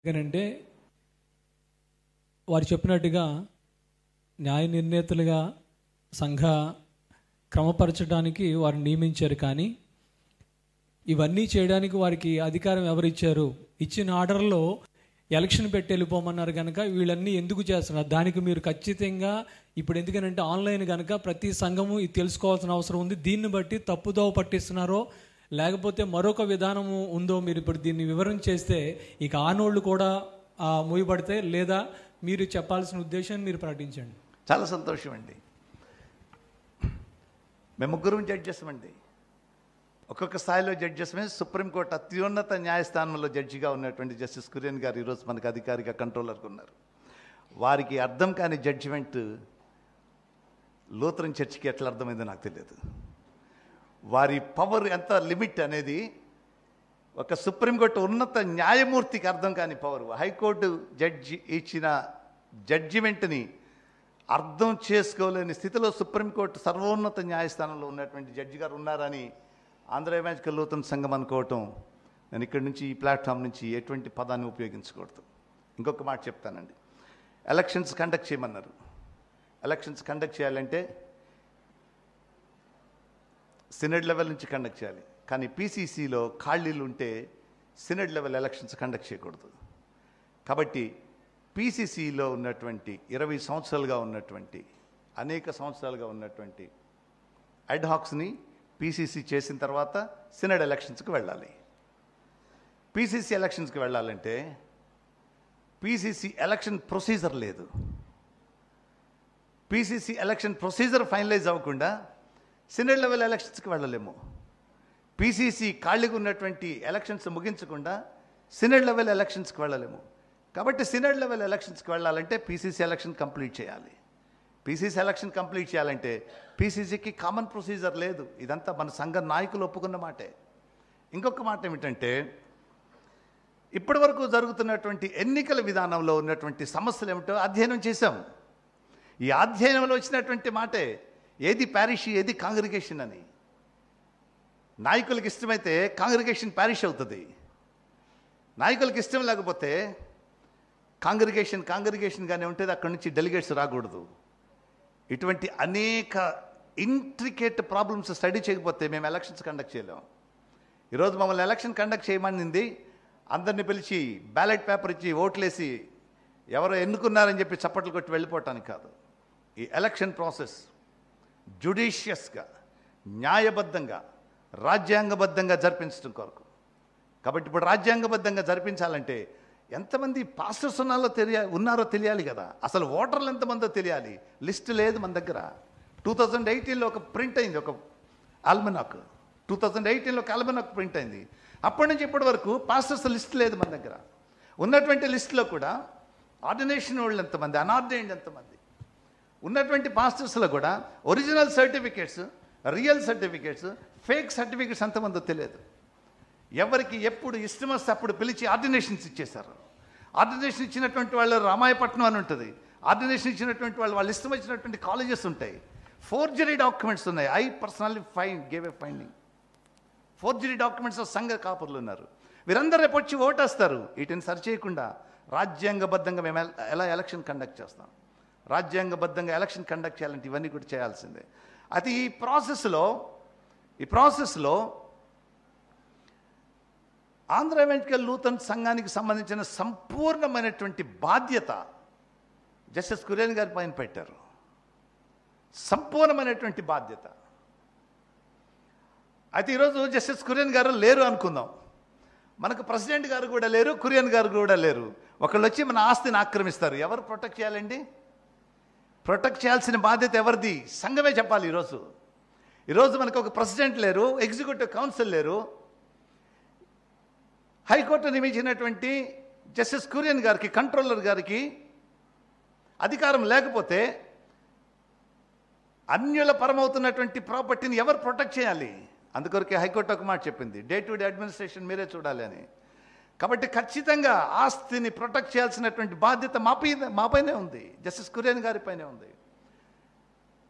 ఎందుకంటే వారు చెప్పినట్టుగా న్యాయ నిర్ణేతలుగా సంఘ క్రమపరచడానికి వారు నియమించారు. కానీ ఇవన్నీ చేయడానికి వారికి అధికారం ఎవరు ఇచ్చారు? ఇచ్చిన ఆర్డర్లో ఎలక్షన్ పెట్టి వెళ్ళిపోమన్నారు కనుక వీళ్ళన్నీ ఎందుకు చేస్తున్నారు? దానికి మీరు ఖచ్చితంగా ఇప్పుడు ఎందుకనంటే ఆన్లైన్ కనుక ప్రతి సంఘము ఇది తెలుసుకోవాల్సిన అవసరం ఉంది. దీన్ని బట్టి తప్పుదోవ పట్టిస్తున్నారో లేకపోతే మరొక విధానము ఉందో మీరు ఇప్పుడు దీన్ని వివరణ చేస్తే ఇక ఆనోళ్ళు కూడా మూయబడితే, లేదా మీరు చెప్పాల్సిన ఉద్దేశాన్ని మీరు ప్రకటించండి. చాలా సంతోషం అండి. మేము ముగ్గురు జడ్జెస్ అండి. ఒక్కొక్క స్థాయిలో జడ్జెస్మే. సుప్రీంకోర్టు అత్యున్నత న్యాయస్థానంలో జడ్జిగా ఉన్నటువంటి జస్టిస్ కురియన్ గారు ఈరోజు మనకు అధికారిక కంట్రోలర్గా ఉన్నారు. వారికి అర్థం కాని జడ్జిమెంట్ లూథరన్ చర్చికి ఎట్లా అర్థమైందో నాకు తెలియదు. వారి పవర్ ఎంత లిమిట్ అనేది ఒక సుప్రీంకోర్టు ఉన్నత న్యాయమూర్తికి అర్థం కాని పవర్. హైకోర్టు జడ్జి ఇచ్చిన జడ్జిమెంట్ని అర్థం చేసుకోలేని స్థితిలో సుప్రీంకోర్టు సర్వోన్నత న్యాయస్థానంలో ఉన్నటువంటి జడ్జి గారు ఉన్నారని ఆంధ్ర ఎవెంజలికల్ లూథరన్ సంఘం అనుకోవటం, నేను ఇక్కడి నుంచి ఈ ప్లాట్ఫామ్ నుంచి ఎటువంటి పదాన్ని ఉపయోగించకూడదు. ఇంకొక మాట చెప్తానండి. ఎలక్షన్స్ కండక్ట్ చేయమన్నారు. ఎలక్షన్స్ కండక్ట్ చేయాలంటే సినెడ్ లెవెల్ నుంచి కండక్ట్ చేయాలి. కానీ పీసీసీలో ఖాళీలు ఉంటే సినెడ్ లెవెల్ ఎలక్షన్స్ కండక్ట్ చేయకూడదు. కాబట్టి పీసీసీలో ఉన్నటువంటి 20 సంవత్సరాలుగా ఉన్నటువంటి అనేక సంవత్సరాలుగా ఉన్నటువంటి అడ్హాక్స్ని పీసీసీ చేసిన తర్వాత సినెడ్ ఎలక్షన్స్కి వెళ్ళాలి. పీసీసీ ఎలక్షన్స్కి వెళ్ళాలంటే పీసీసీ ఎలక్షన్ ప్రొసీజర్ లేదు. పీసీసీ ఎలక్షన్ ప్రొసీజర్ ఫైనలైజ్ అవ్వకుండా సినెడ్ లెవెల్ ఎలక్షన్స్కి వెళ్ళలేము. పీసీసీ ఖాళీగా ఉన్నటువంటి ఎలక్షన్స్ ముగించకుండా సినెడ్ లెవెల్ ఎలక్షన్స్కి వెళ్ళలేము. కాబట్టి సినెడ్ లెవెల్ ఎలక్షన్స్కి వెళ్ళాలంటే పీసీసీ ఎలక్షన్ కంప్లీట్ చేయాలి. పీసీసీ ఎలక్షన్ కంప్లీట్ చేయాలంటే పీసీసీకి కామన్ ప్రొసీజర్ లేదు. ఇదంతా మన సంఘ నాయకులు ఒప్పుకున్న మాటే. ఇంకొక మాట ఏమిటంటే, ఇప్పటి వరకు జరుగుతున్నటువంటి ఎన్నికల విధానంలో ఉన్నటువంటి సమస్యలు ఏమిటో అధ్యయనం చేశాం. ఈ అధ్యయనంలో వచ్చినటువంటి మాటే ఏది ప్యారిష్ ఏది కాంగ్రిగేషన్ అని. నాయకులకు ఇష్టమైతే కాంగ్రిగేషన్ ప్యారిష్ అవుతుంది. నాయకులకు ఇష్టం లేకపోతే కాంగ్రిగేషన్గానే ఉంటుంది. అక్కడి నుంచి డెలిగేట్స్ రాకూడదు. ఇటువంటి అనేక ఇంట్రికేట్ ప్రాబ్లమ్స్ స్టడీ చేయకపోతే మేము ఎలక్షన్స్ కండక్ట్ చేయలేం. ఈరోజు మమ్మల్ని ఎలక్షన్ కండక్ట్ చేయమనింది అందరిని పిలిచి బ్యాలెట్ పేపర్ ఇచ్చి ఓట్లేసి ఎవరో ఎన్నుకున్నారని చెప్పి చప్పట్లు కొట్టి వెళ్ళిపోవటానికి కాదు. ఈ ఎలక్షన్ ప్రాసెస్ జ్యుడిషియస్గా, న్యాయబద్ధంగా, రాజ్యాంగబద్ధంగా జరిపించడం కొరకు. కాబట్టి ఇప్పుడు రాజ్యాంగబద్ధంగా జరిపించాలంటే ఎంతమంది పాస్టర్స్ ఉన్నారో తెలియాలి కదా. అసలు ఓటర్లు ఎంతమందో తెలియాలి. లిస్ట్ లేదు మన దగ్గర. 2018లో ఒక ప్రింట్ అయింది, ఒక ఆల్మనాక్. 2018లో ఒక ఆల్మనాక్ ప్రింట్ అయింది. అప్పటి నుంచి ఇప్పటి వరకు పాస్టర్స్ లిస్ట్ లేదు మన దగ్గర. ఉన్నటువంటి లిస్టులో కూడా ఆర్డినేషన్ వాళ్ళు ఎంతమంది, అనార్డైన్డ్ ఎంతమంది, ఉన్నటువంటి పాస్టర్స్లో కూడా original certificates, real certificates, fake certificates ఎంతమందో తెలియదు. ఎవరికి ఎప్పుడు ఇష్టం వస్తే అప్పుడు పిలిచి ఆర్డినేషన్స్ ఇచ్చేశారు. ఆర్డినేషన్ ఇచ్చినటువంటి వాళ్ళు రామాయపట్నం అని ఉంటుంది. ఆర్డినేషన్ ఇచ్చినటువంటి వాళ్ళు ఇష్టం వచ్చినటువంటి కాలేజెస్ ఉంటాయి. ఫోర్జరీ డాక్యుమెంట్స్ ఉన్నాయి. I personally gave a finding. Forgery documents సంఘ కాపుర్లు ఉన్నారు. వీరందరూ రేపు వచ్చి ఓటేస్తారు. వీటిని సరి చేయకుండా రాజ్యాంగబద్ధంగా మేము ఎలా ఎలక్షన్ కండక్ట్ చేస్తాం? రాజ్యాంగబద్ధంగా ఎలక్షన్ కండక్ట్ చేయాలంటే ఇవన్నీ కూడా చేయాల్సిందే. అది ఈ ప్రాసెస్లో ఆంధ్ర ఎవెంజలికల్ లూథరన్ సంఘానికి సంబంధించిన సంపూర్ణమైనటువంటి బాధ్యత జస్టిస్ కురియన్ గారి పైన పెట్టారు. సంపూర్ణమైనటువంటి బాధ్యత. అయితే ఈరోజు జస్టిస్ కురియన్ గారు లేరు అనుకుందాం. మనకు ప్రెసిడెంట్ గారు కూడా లేరు, కురియన్ గారు కూడా లేరు. ఒకళ్ళు వచ్చి మన ఆస్తిని ఆక్రమిస్తారు. ఎవరు ప్రొటెక్ట్ చేయాలండి? ప్రొటెక్ట్ చేయాల్సిన బాధ్యత ఎవరిది? సంఘమే చెప్పాలి. ఈరోజు మనకు ఒక ప్రెసిడెంట్ లేరు, ఎగ్జిక్యూటివ్ కౌన్సిల్ లేరు. హైకోర్టు నియమించినటువంటి జస్టిస్ కురియన్ గారికి, కంట్రోలర్ గారికి అధికారం లేకపోతే అన్యుల పరమవుతున్నటువంటి ప్రాపర్టీని ఎవరు ప్రొటెక్ట్ చేయాలి? అందుకొరకే హైకోర్టు ఒక మాట చెప్పింది, డే టు డే అడ్మినిస్ట్రేషన్ మీరే చూడాలి అని. కాబట్టి ఖచ్చితంగా ఆస్తిని ప్రొటెక్ట్ చేయాల్సినటువంటి బాధ్యత మాపైనే ఉంది, జస్టిస్ కురియన్ గారి పైనే ఉంది.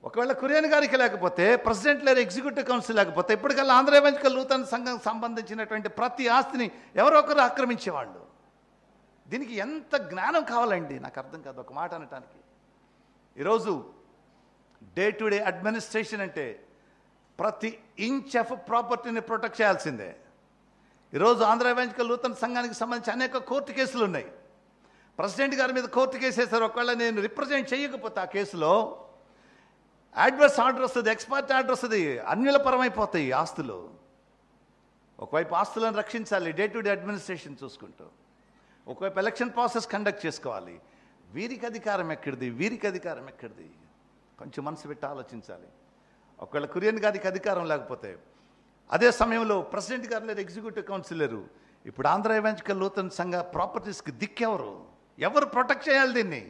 ఒకవేళ కురియన్ గారికి లేకపోతే, ప్రెసిడెంట్ లేరు, ఎగ్జిక్యూటివ్ కౌన్సిల్ లేకపోతే ఇప్పటికల్లా ఆంధ్ర ఎవెంజలికల్ లూథరన్ సంఘం సంబంధించినటువంటి ప్రతి ఆస్తిని ఎవరో ఒకరు ఆక్రమించేవాళ్ళు. దీనికి ఎంత జ్ఞానం కావాలండి, నాకు అర్థం కాదు ఒక మాట అనటానికి. ఈరోజు డే టు డే అడ్మినిస్ట్రేషన్ అంటే ప్రతి ఇంచ్ ఆఫ్ ప్రాపర్టీని ప్రొటెక్ట్ చేయాల్సిందే. ఈరోజు ఆంధ్ర ఎవెంజలికల్ లూథరన్ సంఘానికి సంబంధించి అనేక కోర్టు కేసులు ఉన్నాయి. ప్రెసిడెంట్ గారి మీద కోర్టు కేసు వేశారు. ఒకవేళ నేను రిప్రజెంట్ చేయకపోతే ఆ కేసులో అడ్వర్స్ ఆర్డర్ వస్తుంది, ఎక్స్పర్ట్ ఆర్డర్ వస్తుంది, అన్యులపరమైపోతాయి ఆస్తులు. ఒకవైపు ఆస్తులను రక్షించాలి, డే టు డే అడ్మినిస్ట్రేషన్ చూసుకుంటూ, ఒకవైపు ఎలక్షన్ ప్రాసెస్ కండక్ట్ చేసుకోవాలి. వీరికి అధికారం ఎక్కడిది, వీరికి అధికారం ఎక్కడిది? కొంచెం మనసు పెట్టి ఆలోచించాలి. ఒకవేళ కురియన్ గారికి అధికారం లేకపోతే, అదే సమయంలో ప్రెసిడెంట్ గారు లేరు, ఎగ్జిక్యూటివ్ కౌన్సిల్ లేరు, ఇప్పుడు ఆంధ్ర ఎవెంజలికల్ లూథరన్ సంఘ ప్రాపర్టీస్కి దిక్కెవరు? ఎవరు ప్రొటెక్ట్ చేయాలి దీన్ని?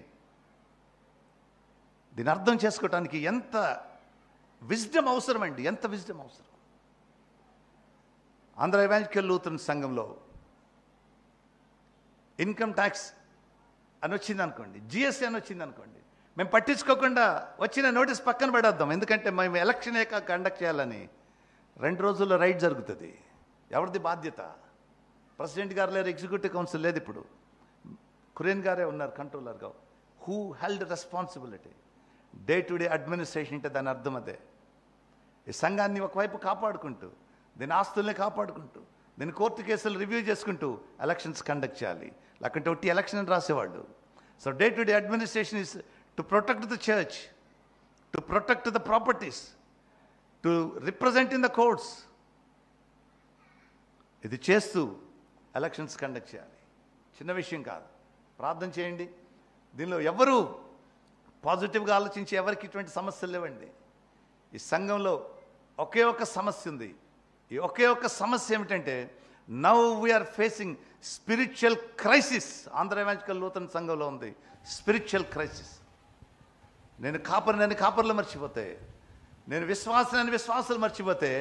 దీన్ని అర్థం చేసుకోవటానికి ఎంత విజ్డమ్ అవసరం అండి, ఎంత విజ్డమ్ అవసరం. ఆంధ్ర ఎవెంజలికల్ లూథరన్ సంఘంలో ఇన్కమ్ ట్యాక్స్ అని వచ్చింది అనుకోండి, జిఎస్టీ అని వచ్చింది అనుకోండి, మేము పట్టించుకోకుండా వచ్చిన నోటీస్ పక్కన పడేద్దాం. ఎందుకంటే మేము ఎలక్షన్ కండక్ట్ చేయాలని 2 రోజుల్లో రైడ్ జరుగుతుంది. ఎవరిది బాధ్యత? ప్రెసిడెంట్ గారు లేరు, ఎగ్జిక్యూటివ్ కౌన్సిల్ లేదు, ఇప్పుడు కురియన్ గారే ఉన్నారు కంట్రోలర్గా. Who held responsibility? Day to day administration అంటే దాని అర్థం అదే. ఈ సంఘాన్ని ఒకవైపు కాపాడుకుంటూ, దీని ఆస్తుల్ని కాపాడుకుంటూ, దీని కోర్టు కేసులు రివ్యూ చేసుకుంటూ ఎలక్షన్స్ కండక్ట్ చేయాలి. లేకుంటే ఒట్టి ఎలక్షన్ అని రాసేవాళ్ళు. So day to day administration is to protect the church, to protect the properties, to represent in the courts. ఇది చేస్తూ ఎలక్షన్స్ కండక్ట్ చేయాలి. చిన్న విషయం కాదు. ప్రార్థన చేయండి. దీనిలో ఎవరు పాజిటివ్గా ఆలోచించి ఎవరికి ఇటువంటి సమస్యలు లేవండి. ఈ సంఘంలో ఒకే ఒక సమస్య ఉంది. ఈ ఒకే ఒక సమస్య ఏమిటంటే, now we are facing spiritual crisis. Andhra evangelical Lutheran సంఘంలో ఉంది స్పిరిచువల్ క్రైసిస్. నేను కాపర్లు మర్చిపోతే, నేను విశ్వాసాలు మర్చిపోతే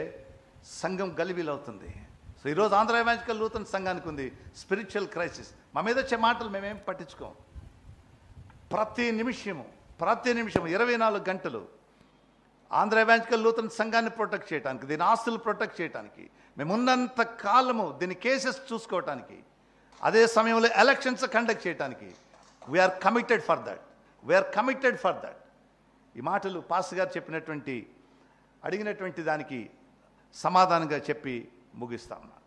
సంఘం గలిబిలవుతుంది. సో ఈరోజు ఆంధ్ర ఎవెంజలికల్ లూథరన్ సంఘానికి ఉంది స్పిరిచువల్ క్రైసిస్. మా మీద వచ్చే మాటలు మేమేం పట్టించుకోం. ప్రతి నిమిషము 24 గంటలు ఆంధ్ర ఎవెంజలికల్ లూథరన్ సంఘాన్ని ప్రొటెక్ట్ చేయడానికి, దీని ఆస్తులు ప్రొటెక్ట్ చేయడానికి, మేము ఉన్నంత కాలము దీని కేసెస్ చూసుకోవటానికి, అదే సమయంలో ఎలక్షన్స్ కండక్ట్ చేయడానికి వీఆర్ కమిటెడ్ ఫర్ దట్. ఈ మాటలు పాస్టర్ గారు చెప్పినటువంటి, అడిగినటువంటి దానికి సమాధానంగా చెప్పి ముగిస్తా ఉన్నాను.